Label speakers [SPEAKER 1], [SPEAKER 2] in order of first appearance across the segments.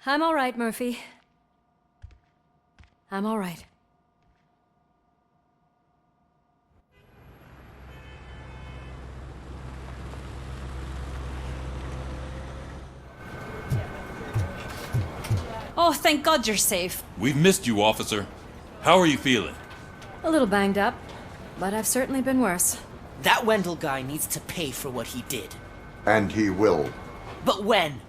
[SPEAKER 1] I'm all right, Murphy. I'm all right. Oh, thank God you're safe.
[SPEAKER 2] We've missed you, officer. How are you feeling?
[SPEAKER 1] A little banged up, but I've certainly been worse.
[SPEAKER 3] That Wendell guy needs to pay for what he did.
[SPEAKER 4] And he will.
[SPEAKER 3] But when?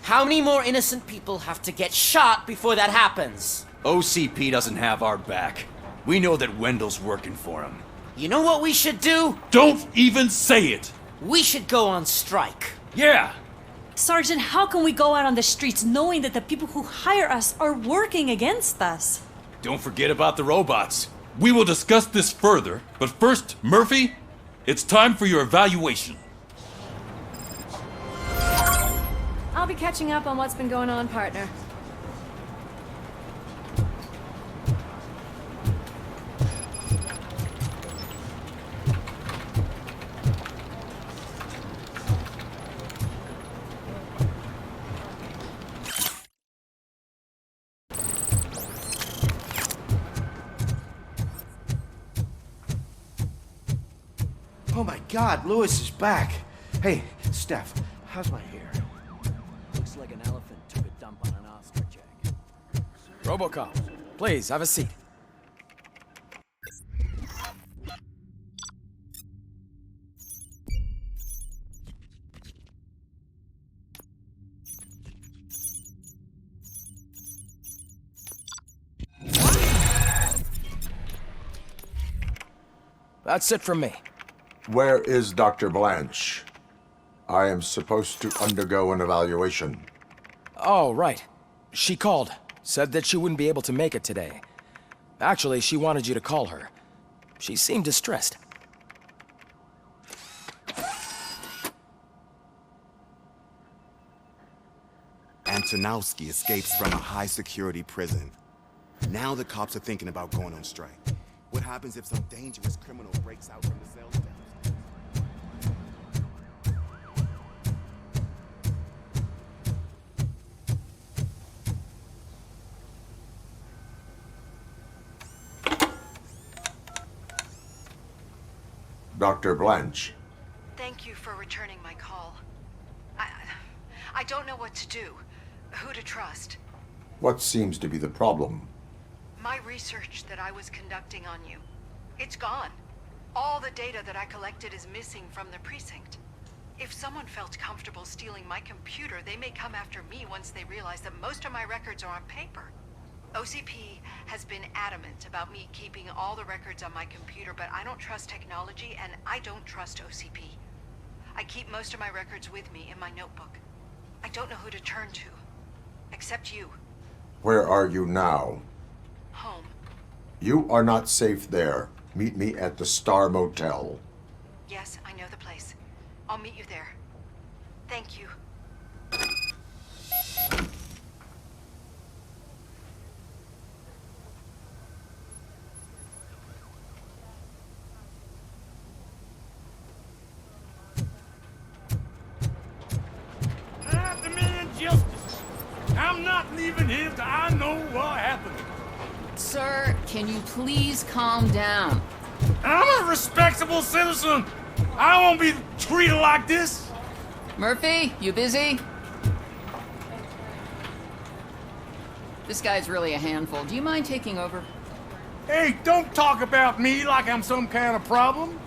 [SPEAKER 3] How many more innocent people have to get shot before that happens?
[SPEAKER 5] OCP doesn't have our back. We know that Wendell's working for him.
[SPEAKER 3] You know what we should do?
[SPEAKER 2] Don't even say it!
[SPEAKER 3] We should go on strike.
[SPEAKER 5] Yeah!
[SPEAKER 1] Sergeant, how can we go out on the streets knowing that the people who hire us are working against us?
[SPEAKER 5] Don't forget about the robots.
[SPEAKER 2] We will discuss this further, but first, Murphy, it's time for your evaluation.
[SPEAKER 1] I'll be catching up on what's been going on, partner.
[SPEAKER 6] Oh my God, Lewis is back. Hey, Steph, how's my hair?
[SPEAKER 5] Looks like an elephant took a dump on an ostrich egg. RoboCop, please, have a seat. That's it from me.
[SPEAKER 4] Where is Dr. Blanche? I am supposed to undergo an evaluation.
[SPEAKER 7] Oh, right. She called. Said that she wouldn't be able to make it today. Actually, she wanted you to call her. She seemed distressed.
[SPEAKER 8] Antonowski escapes from a high-security prison. Now the cops are thinking about going on strike. What happens if some dangerous criminal breaks out from the cell downstairs?
[SPEAKER 4] Dr. Blanche.
[SPEAKER 9] Thank you for returning my call. I don't know what to do, who to trust.
[SPEAKER 4] What seems to be the problem?
[SPEAKER 9] My research that I was conducting on you, it's gone. All the data that I collected is missing from the precinct. If someone felt comfortable stealing my computer, they may come after me once they realize that most of my records are on paper. OCP has been adamant about me keeping all the records on my computer, but I don't trust technology and I don't trust OCP. I keep most of my records with me in my notebook. I don't know who to turn to, except you.
[SPEAKER 4] Where are you now?
[SPEAKER 9] Home.
[SPEAKER 4] You are not safe there. Meet me at the Star Motel.
[SPEAKER 9] Yes, I know the place. I'll meet you there. Thank you.
[SPEAKER 10] I demand justice. I'm not leaving here till I know what happened.
[SPEAKER 11] Sir, can you please calm down?
[SPEAKER 10] I'm a respectable citizen. I won't be treated like this.
[SPEAKER 11] Murphy, you busy? This guy's really a handful. Do you mind taking over?
[SPEAKER 10] Hey, don't talk about me like I'm some kind of problem.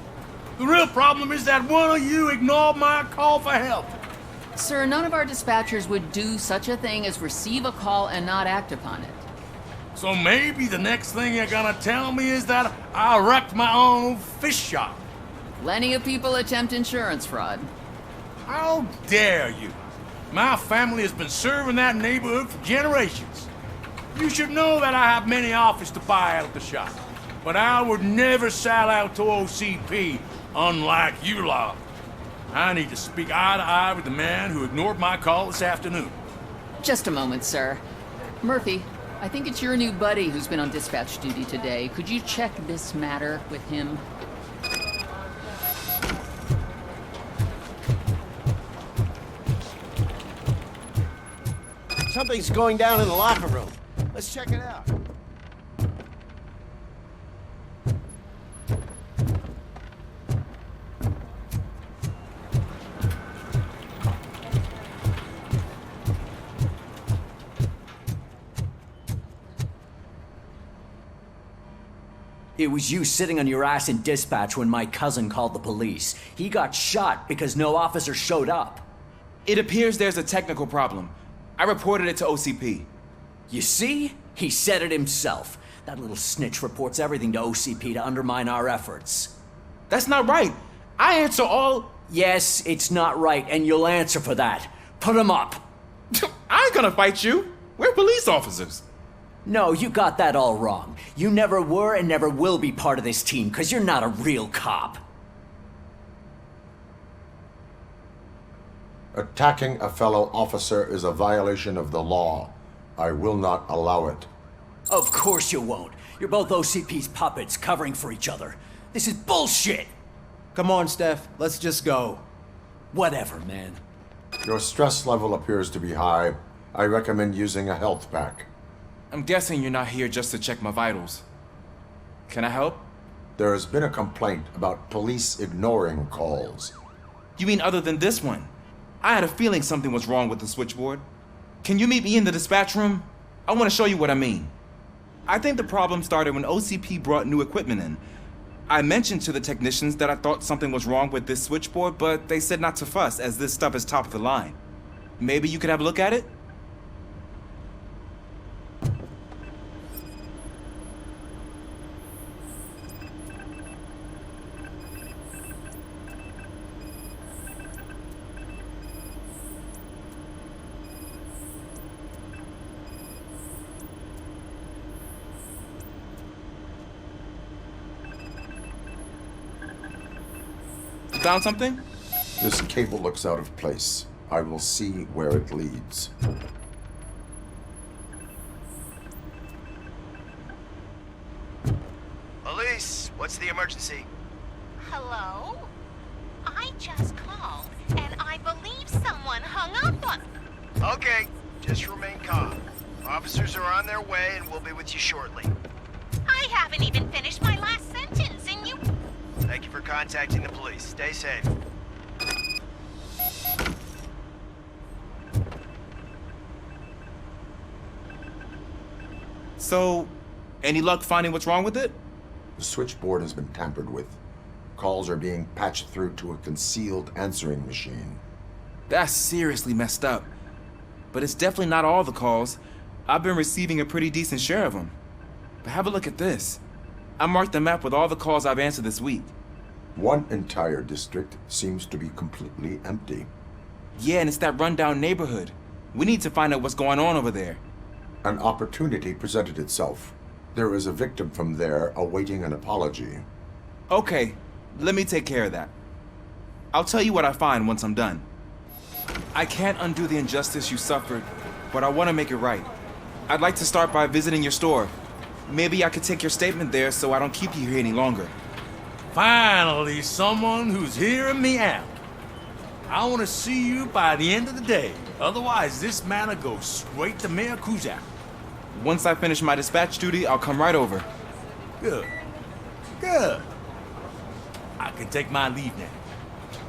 [SPEAKER 10] The real problem is that one of you ignored my call for help.
[SPEAKER 11] Sir, none of our dispatchers would do such a thing as receive a call and not act upon it.
[SPEAKER 10] So maybe the next thing you're gonna tell me is that I wrecked my own fish shop.
[SPEAKER 11] Plenty of people attempt insurance fraud.
[SPEAKER 10] How dare you? My family has been serving that neighborhood for generations. You should know that I have many offers to buy out the shop. But I would never sell out to OCP, unlike you lot. I need to speak eye to eye with the man who ignored my call this afternoon.
[SPEAKER 11] Just a moment, sir. Murphy, I think it's your new buddy who's been on dispatch duty today. Could you check this matter with him?
[SPEAKER 6] Something's going down in the locker room. Let's check it out.
[SPEAKER 12] It was you sitting on your ass in dispatch when my cousin called the police. He got shot because no officer showed up.
[SPEAKER 13] It appears there's a technical problem. I reported it to OCP.
[SPEAKER 12] You see? He said it himself. That little snitch reports everything to OCP to undermine our efforts.
[SPEAKER 13] That's not right. I answer all...
[SPEAKER 12] Yes, it's not right, and you'll answer for that. Put him up.
[SPEAKER 13] I ain't gonna fight you. We're police officers.
[SPEAKER 12] No, you got that all wrong. You never were and never will be part of this team, because you're not a real cop.
[SPEAKER 4] Attacking a fellow officer is a violation of the law. I will not allow it.
[SPEAKER 12] Of course you won't. You're both OCP's puppets covering for each other. This is bullshit!
[SPEAKER 6] Come on, Steph. Let's just go.
[SPEAKER 12] Whatever, man.
[SPEAKER 4] Your stress level appears to be high. I recommend using a health pack.
[SPEAKER 13] I'm guessing you're not here just to check my vitals. Can I help?
[SPEAKER 4] There has been a complaint about police ignoring calls.
[SPEAKER 13] You mean other than this one? I had a feeling something was wrong with the switchboard. Can you meet me in the dispatch room? I want to show you what I mean. I think the problem started when OCP brought new equipment in. I mentioned to the technicians that I thought something was wrong with this switchboard, but they said not to fuss as this stuff is top of the line. Maybe you could have a look at it? Found something?
[SPEAKER 4] This cable looks out of place. I will see where it leads.
[SPEAKER 14] Elise, what's the emergency?
[SPEAKER 15] Hello? I just called, and I believe someone hung up on...
[SPEAKER 14] Okay, just remain calm. Officers are on their way and we'll be with you shortly.
[SPEAKER 15] I haven't even finished my last sentence, and you...
[SPEAKER 14] Thank you for contacting the police. Stay safe.
[SPEAKER 13] So, any luck finding what's wrong with it?
[SPEAKER 4] The switchboard has been tampered with. Calls are being patched through to a concealed answering machine.
[SPEAKER 13] That's seriously messed up. But it's definitely not all the calls. I've been receiving a pretty decent share of them. But have a look at this. I marked the map with all the calls I've answered this week.
[SPEAKER 4] One entire district seems to be completely empty.
[SPEAKER 13] Yeah, and it's that rundown neighborhood. We need to find out what's going on over there.
[SPEAKER 4] An opportunity presented itself. There is a victim from there awaiting an apology.
[SPEAKER 13] Okay, let me take care of that. I'll tell you what I find once I'm done. I can't undo the injustice you suffered, but I want to make it right. I'd like to start by visiting your store. Maybe I could take your statement there so I don't keep you here any longer.
[SPEAKER 10] Finally, someone who's hearing me out. I want to see you by the end of the day. Otherwise, this man'll go straight to Mayor Kuzak.
[SPEAKER 13] Once I finish my dispatch duty, I'll come right over.
[SPEAKER 10] Good. Good. I can take my leave now.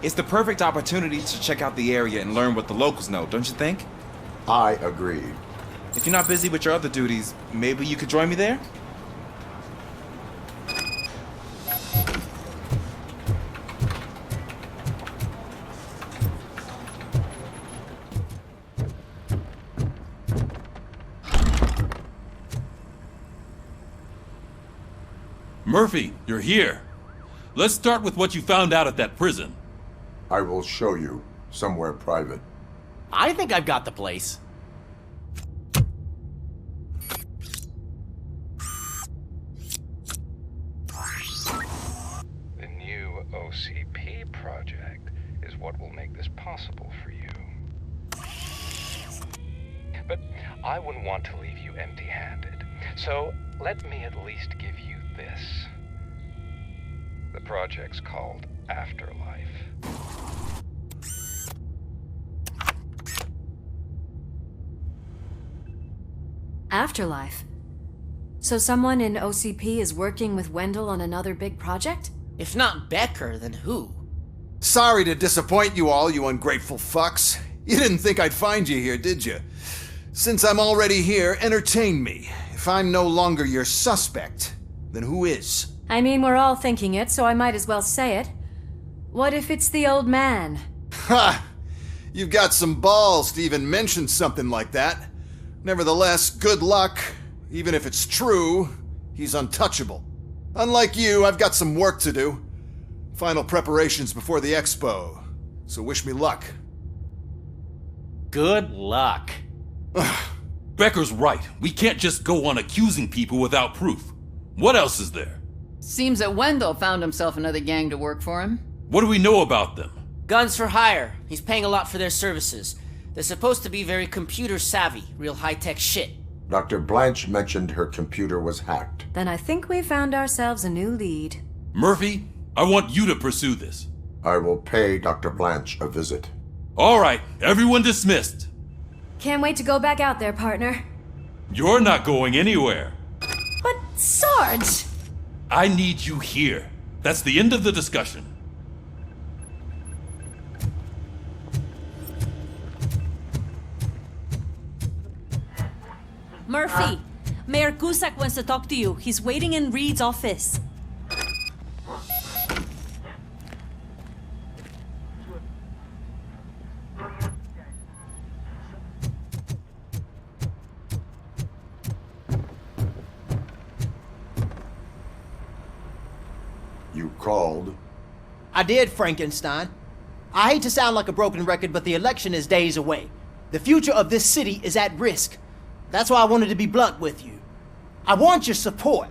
[SPEAKER 13] It's the perfect opportunity to check out the area and learn what the locals know, don't you think?
[SPEAKER 4] I agree.
[SPEAKER 13] If you're not busy with your other duties, maybe you could join me there?
[SPEAKER 2] Murphy, you're here. Let's start with what you found out at that prison.
[SPEAKER 4] I will show you somewhere private.
[SPEAKER 3] I think I've got the place.
[SPEAKER 16] The new OCP project is what will make this possible for you. But I wouldn't want to leave you empty-handed, so let me at least give you this. The project's called Afterlife.
[SPEAKER 17] Afterlife? So someone in OCP is working with Wendell on another big project?
[SPEAKER 3] If not Becker, then who?
[SPEAKER 18] Sorry to disappoint you all, you ungrateful fucks. You didn't think I'd find you here, did you? Since I'm already here, entertain me. If I'm no longer your suspect, then who is?
[SPEAKER 17] I mean, we're all thinking it, so I might as well say it. What if it's the old man?
[SPEAKER 18] Ha! You've got some balls to even mention something like that. Nevertheless, good luck. Even if it's true, he's untouchable. Unlike you, I've got some work to do. Final preparations before the expo. So wish me luck.
[SPEAKER 3] Good luck.
[SPEAKER 2] Becker's right. We can't just go on accusing people without proof. What else is there?
[SPEAKER 11] Seems that Wendell found himself another gang to work for him.
[SPEAKER 2] What do we know about them?
[SPEAKER 3] Guns for hire. He's paying a lot for their services. They're supposed to be very computer savvy, real high-tech shit.
[SPEAKER 4] Dr. Blanche mentioned her computer was hacked.
[SPEAKER 17] Then I think we found ourselves a new lead.
[SPEAKER 2] Murphy, I want you to pursue this.
[SPEAKER 4] I will pay Dr. Blanche a visit.
[SPEAKER 2] All right, everyone dismissed.
[SPEAKER 17] Can't wait to go back out there, partner.
[SPEAKER 2] You're not going anywhere.
[SPEAKER 17] But, Sarge!
[SPEAKER 2] I need you here. That's the end of the discussion.
[SPEAKER 1] Murphy, Mayor Cusack wants to talk to you. He's waiting in Reed's office.
[SPEAKER 4] You called?
[SPEAKER 6] I did, Frankenstein. I hate to sound like a broken record, but the election is days away. The future of this city is at risk. That's why I wanted to be blunt with you. I want your support.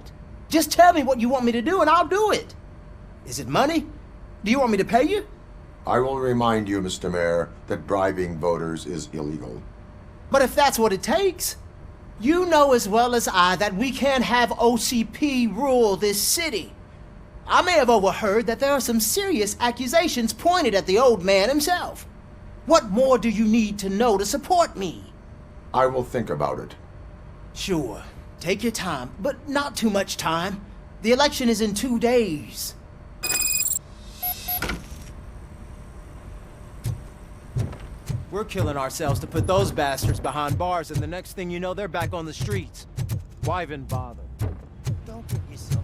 [SPEAKER 6] Just tell me what you want me to do and I'll do it. Is it money? Do you want me to pay you?
[SPEAKER 4] I will remind you, Mr. Mayor, that bribing voters is illegal.
[SPEAKER 6] But if that's what it takes, you know as well as I that we can't have OCP rule this city. I may have overheard that there are some serious accusations pointed at the old man himself. What more do you need to know to support me?
[SPEAKER 4] I will think about it.
[SPEAKER 6] Sure. Take your time, but not too much time. The election is in 2 days. We're killing ourselves to put those bastards behind bars, and the next thing you know, they're back on the streets. Why even bother? Don't give yourself...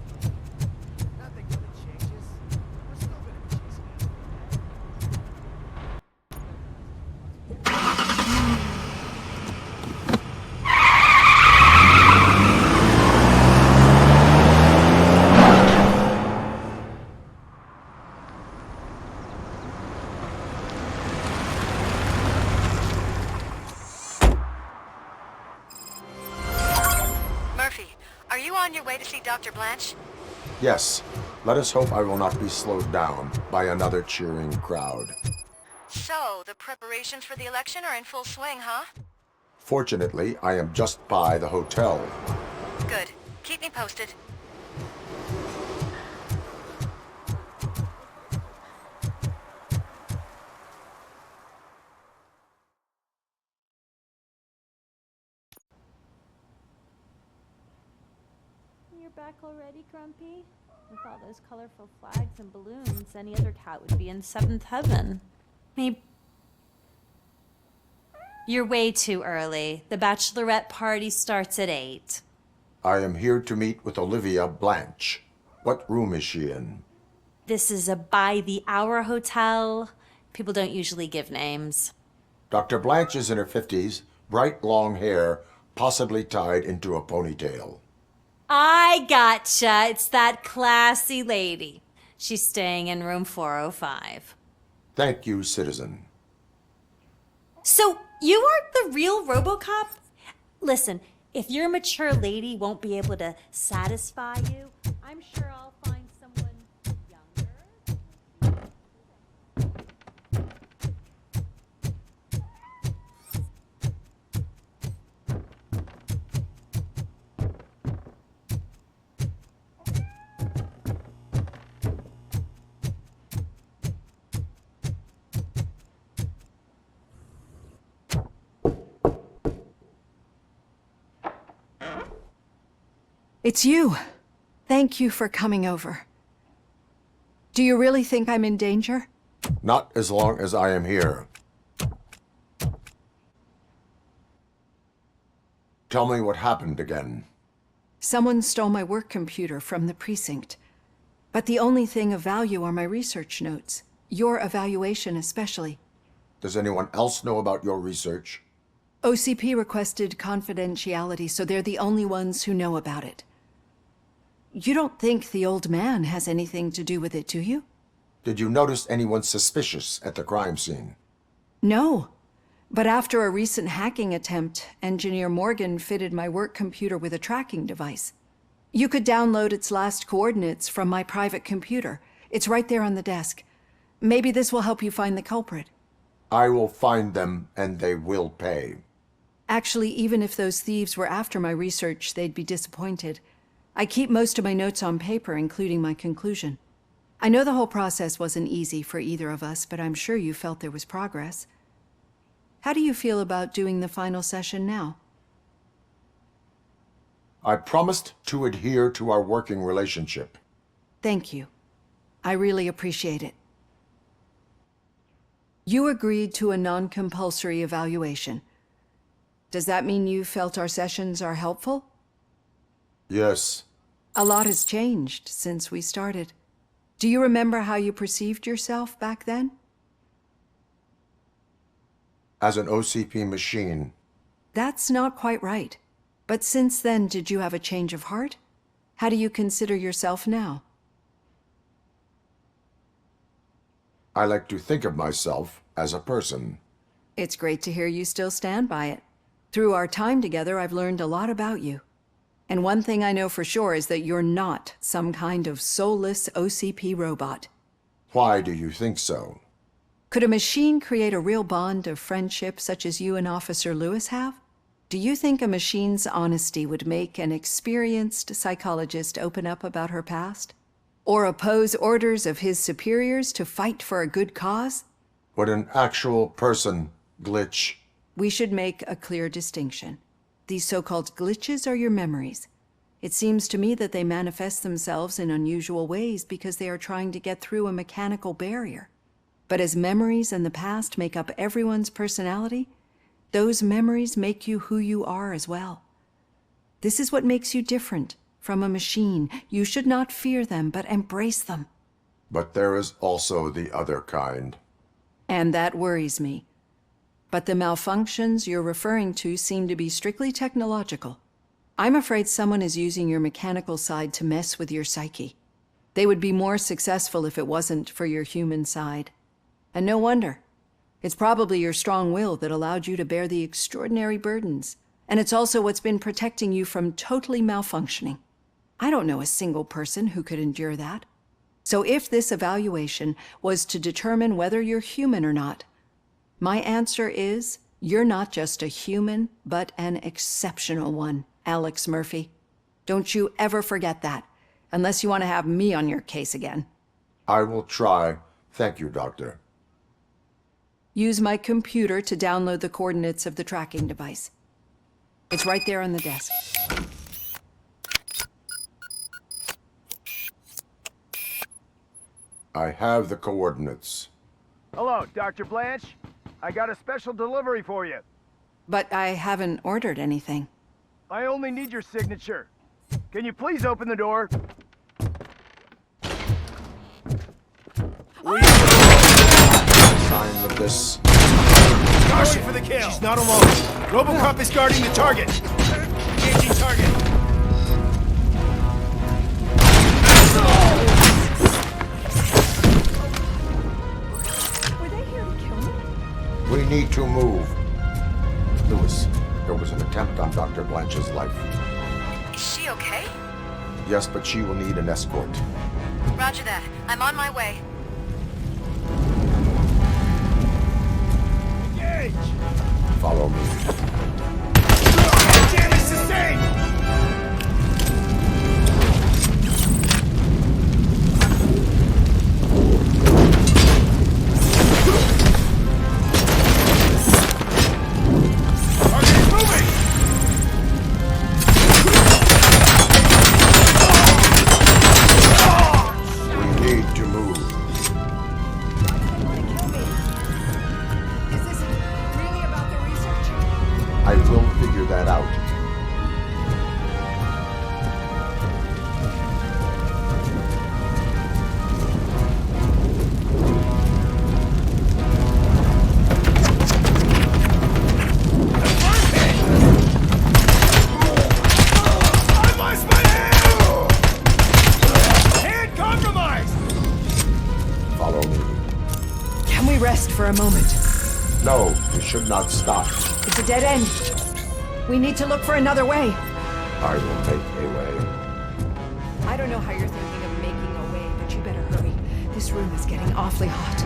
[SPEAKER 6] Nothing really changes. We're still gonna be chasing it.
[SPEAKER 9] Murphy, are you on your way to see Dr. Blanche?
[SPEAKER 4] Yes. Let us hope I will not be slowed down by another cheering crowd.
[SPEAKER 9] So, the preparations for the election are in full swing, huh?
[SPEAKER 4] Fortunately, I am just by the hotel.
[SPEAKER 9] Good. Keep me posted.
[SPEAKER 1] You're back already, Grumpy? With all those colorful flags and balloons, any other cat would be in seventh heaven. Maybe... You're way too early. The bachelorette party starts at 8.
[SPEAKER 4] I am here to meet with Olivia Blanche. What room is she in?
[SPEAKER 1] This is a by-the-hour hotel. People don't usually give names.
[SPEAKER 4] Dr. Blanche is in her 50s, bright long hair, possibly tied into a ponytail.
[SPEAKER 1] I gotcha. It's that classy lady. She's staying in room 405.
[SPEAKER 4] Thank you, citizen.
[SPEAKER 1] So, you are the real RoboCop? Listen, if your mature lady won't be able to satisfy you, I'm sure I'll find someone younger.
[SPEAKER 19] It's you. Thank you for coming over. Do you really think I'm in danger?
[SPEAKER 4] Not as long as I am here. Tell me what happened again.
[SPEAKER 19] Someone stole my work computer from the precinct. But the only thing of value are my research notes. Your evaluation especially.
[SPEAKER 4] Does anyone else know about your research?
[SPEAKER 19] OCP requested confidentiality, so they're the only ones who know about it. You don't think the old man has anything to do with it, do you?
[SPEAKER 4] Did you notice anyone suspicious at the crime scene?
[SPEAKER 19] No. But after a recent hacking attempt, Engineer Morgan fitted my work computer with a tracking device. You could download its last coordinates from my private computer. It's right there on the desk. Maybe this will help you find the culprit.
[SPEAKER 4] I will find them, and they will pay.
[SPEAKER 19] Actually, even if those thieves were after my research, they'd be disappointed. I keep most of my notes on paper, including my conclusion. I know the whole process wasn't easy for either of us, but I'm sure you felt there was progress. How do you feel about doing the final session now?
[SPEAKER 4] I promised to adhere to our working relationship.
[SPEAKER 19] Thank you. I really appreciate it. You agreed to a non-compulsory evaluation. Does that mean you felt our sessions are helpful?
[SPEAKER 4] Yes.
[SPEAKER 19] A lot has changed since we started. Do you remember how you perceived yourself back then?
[SPEAKER 4] As an OCP machine.
[SPEAKER 19] That's not quite right. But since then, did you have a change of heart? How do you consider yourself now?
[SPEAKER 4] I like to think of myself as a person.
[SPEAKER 19] It's great to hear you still stand by it. Through our time together, I've learned a lot about you. And one thing I know for sure is that you're not some kind of soulless OCP robot.
[SPEAKER 4] Why do you think so?
[SPEAKER 19] Could a machine create a real bond of friendship such as you and Officer Lewis have? Do you think a machine's honesty would make an experienced psychologist open up about her past? Or oppose orders of his superiors to fight for a good cause?
[SPEAKER 4] Would an actual person glitch?
[SPEAKER 19] We should make a clear distinction. These so-called glitches are your memories. It seems to me that they manifest themselves in unusual ways because they are trying to get through a mechanical barrier. But as memories in the past make up everyone's personality, those memories make you who you are as well. This is what makes you different from a machine. You should not fear them, but embrace them.
[SPEAKER 4] But there is also the other kind.
[SPEAKER 19] And that worries me. But the malfunctions you're referring to seem to be strictly technological. I'm afraid someone is using your mechanical side to mess with your psyche. They would be more successful if it wasn't for your human side. And no wonder. It's probably your strong will that allowed you to bear the extraordinary burdens. And it's also what's been protecting you from totally malfunctioning. I don't know a single person who could endure that. So if this evaluation was to determine whether you're human or not, my answer is, you're not just a human, but an exceptional one, Alex Murphy. Don't you ever forget that, unless you want to have me on your case again.
[SPEAKER 4] I will try. Thank you, Doctor.
[SPEAKER 19] Use my computer to download the coordinates of the tracking device. It's right there on the desk.
[SPEAKER 4] I have the coordinates.
[SPEAKER 14] Hello, Dr. Blanche. I got a special delivery for you.
[SPEAKER 19] But I haven't ordered anything.
[SPEAKER 14] I only need your signature. Can you please open the door?
[SPEAKER 4] Sign of this.
[SPEAKER 14] Going for the kill. She's not alone. RoboCop is guarding the target. Engaging target.
[SPEAKER 19] Were they here to kill me?
[SPEAKER 4] We need to move. Lewis, there was an attempt on Dr. Blanche's life.
[SPEAKER 20] Is she okay?
[SPEAKER 4] Yes, but she will need an escort.
[SPEAKER 20] Roger that. I'm on my way.
[SPEAKER 14] Engage!
[SPEAKER 4] Follow me.
[SPEAKER 14] Damage sustained! Target is moving!
[SPEAKER 19] for a moment.
[SPEAKER 4] No, we should not stop.
[SPEAKER 19] It's a dead end. We need to look for another way.
[SPEAKER 4] I will make a way.
[SPEAKER 19] I don't know how you're thinking of making a way, but you better hurry. This room is getting awfully hot.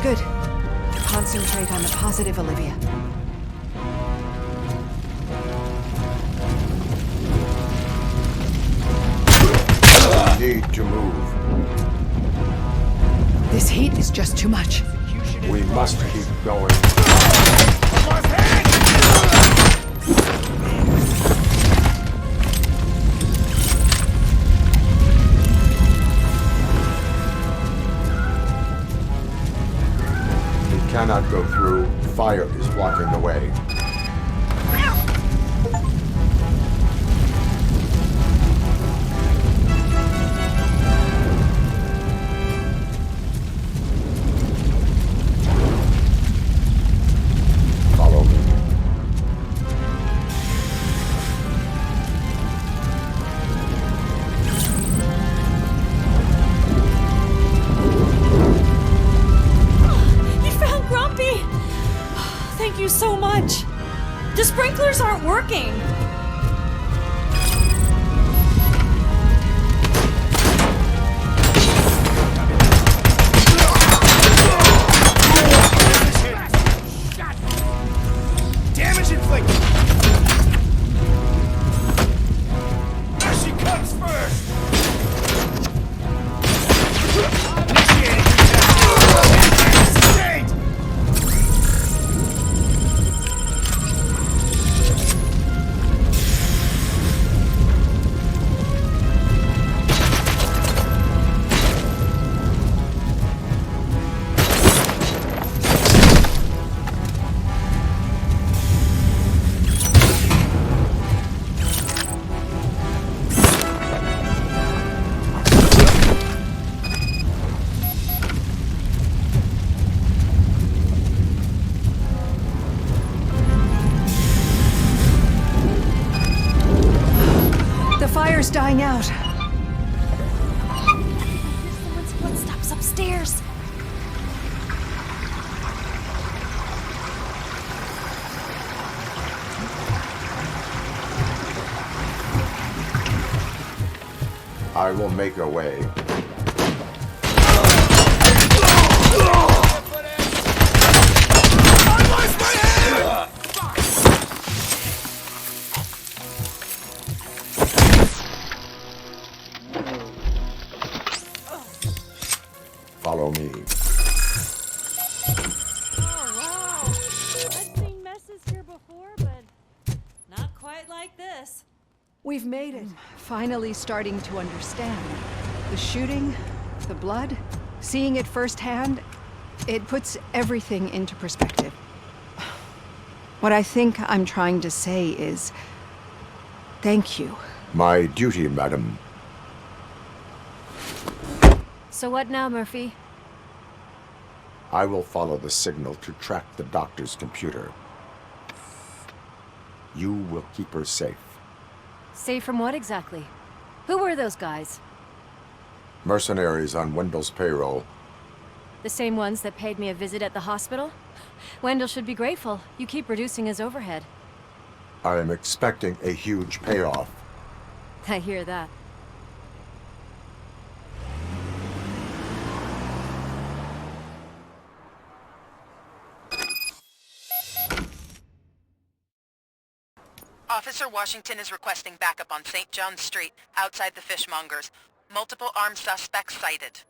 [SPEAKER 19] Good. Concentrate on the positive, Olivia.
[SPEAKER 4] We need to move.
[SPEAKER 19] This heat is just too much.
[SPEAKER 4] We must keep going. Cannot go through. Fire is blocking the way. Follow me.
[SPEAKER 1] Thank you so much. The sprinklers aren't working.
[SPEAKER 10] Damage inflicted. There she comes first.
[SPEAKER 19] Fire's dying out.
[SPEAKER 1] There's someone's footsteps upstairs.
[SPEAKER 4] I will make a way. Follow me.
[SPEAKER 1] Oh, wow. I've seen messes here before, but not quite like this.
[SPEAKER 19] We've made it. Finally starting to understand. The shooting, the blood, seeing it firsthand, it puts everything into perspective. What I think I'm trying to say is, thank you.
[SPEAKER 4] My duty, madam.
[SPEAKER 17] So what now, Murphy?
[SPEAKER 4] I will follow the signal to track the doctor's computer. You will keep her safe.
[SPEAKER 17] Safe from what exactly? Who were those guys?
[SPEAKER 4] Mercenaries on Wendell's payroll.
[SPEAKER 17] The same ones that paid me a visit at the hospital? Wendell should be grateful. You keep reducing his overhead.
[SPEAKER 4] I am expecting a huge payoff.
[SPEAKER 17] I hear that.
[SPEAKER 20] Officer Washington is requesting backup on St. John's Street, outside the fishmongers. Multiple armed suspects sighted.